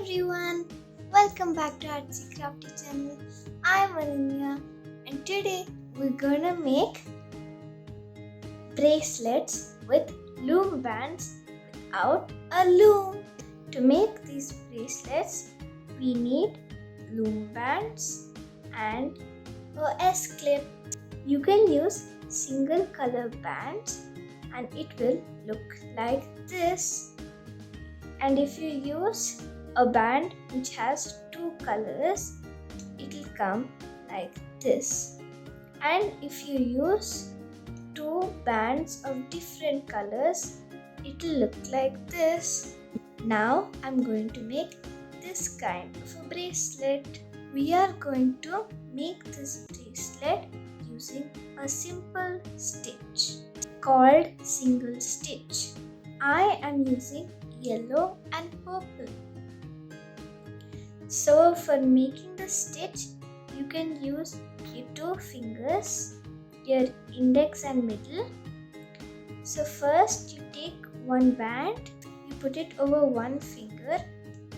everyone, welcome back to Artsy Crafty channel. I'm Ananya and today we're gonna make bracelets with loom bands without a loom. To make these bracelets, we need loom bands and a S-clip. You can use single color bands and it will look like this. And if you use a band which has two colors, it will come like this. And if you use two bands of different colors, it will look like this. Now I'm going to make this kind of a bracelet. We are going to make this bracelet using a simple stitch called single stitch. I am using yellow and purple. So for making the stitch, you can use your two fingers, your index and middle. So first you take one band, you put it over one finger,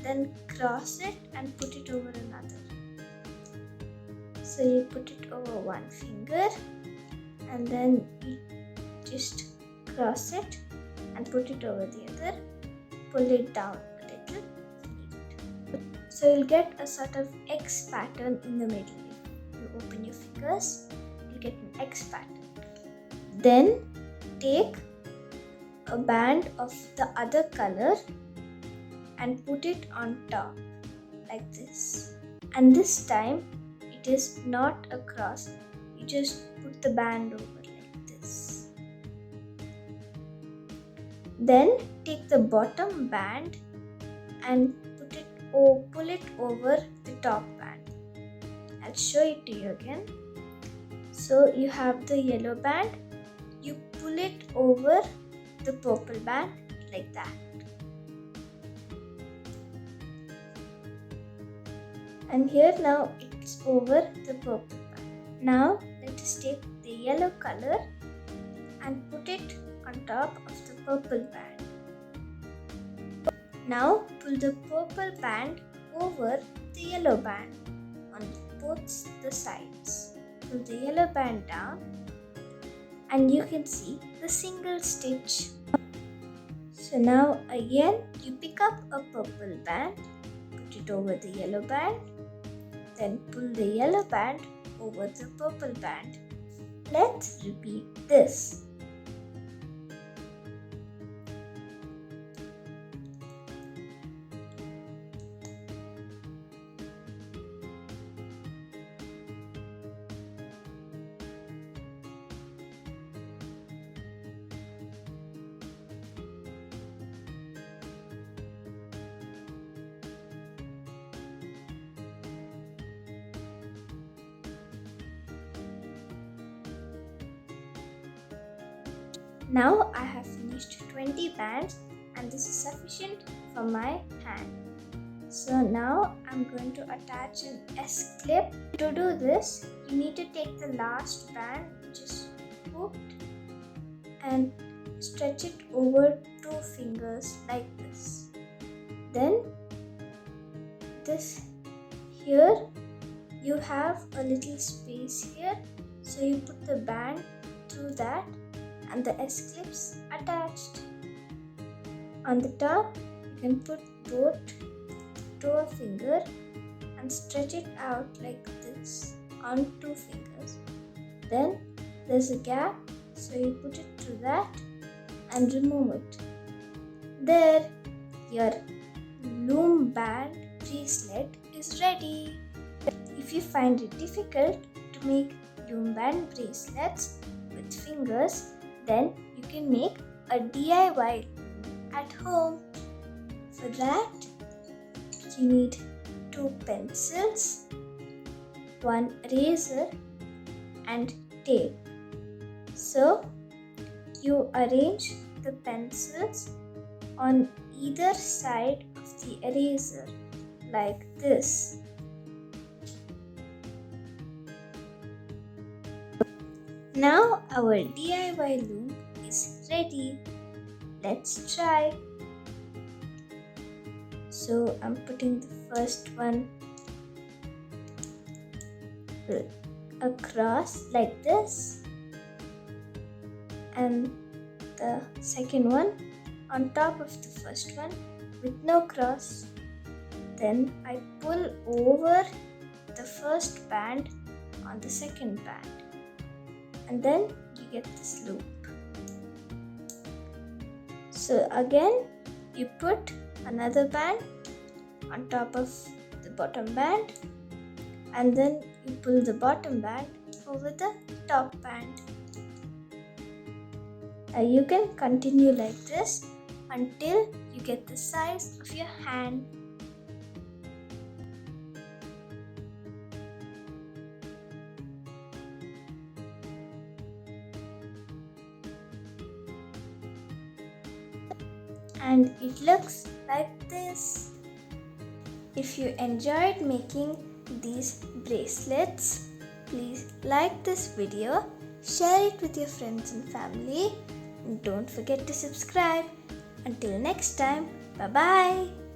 then cross it and put it over another. So you put it over one finger and then you just cross it and put it over the other. Pull it down a little. So you'll get a sort of X pattern in the middle. You open your fingers, you'll get an X pattern. Then take a band of the other color and put it on top like this. And this time it is not a cross. You just put the band over like this. Then take the bottom band and pull it over the top band. I'll show it to you again. So you have the yellow band, you pull it over the purple band like that. And here now it's over the purple band. Now let us take the yellow color and put it on top of the purple band. Now pull the purple band over the yellow band on both the sides. Pull the yellow band down and you can see the single stitch. So now again you pick up a purple band, put it over the yellow band, then pull the yellow band over the purple band. Let's repeat this. Now I have finished 20 bands and this is sufficient for my hand. So now I'm going to attach an S-clip. To do this, you need to take the last band which is hooked and stretch it over two fingers like this. Then here you have a little space here, so you put the band through that and the S-clips attached. On the top, you can put both to a finger and stretch it out like this on two fingers. Then there's a gap, so you put it through that and remove it. There, your loom band bracelet is ready. If you find it difficult to make loom band bracelets with fingers, then you can make a DIY at home. For that, you need two pencils, one eraser and tape. So you arrange the pencils on either side of the eraser like this. Now our DIY loom is ready. Let's try. So I'm putting the first one across like this, and the second one on top of the first one with no cross. Then I pull over the first band on the second band, and then you get this loop. So again you put another band on top of the bottom band, and then you pull the bottom band over the top band. You can continue like this until you get the size of your hand. And it looks like this. If you enjoyed making these bracelets, please like this video, share it with your friends and family, and don't forget to subscribe. Until next time, bye bye.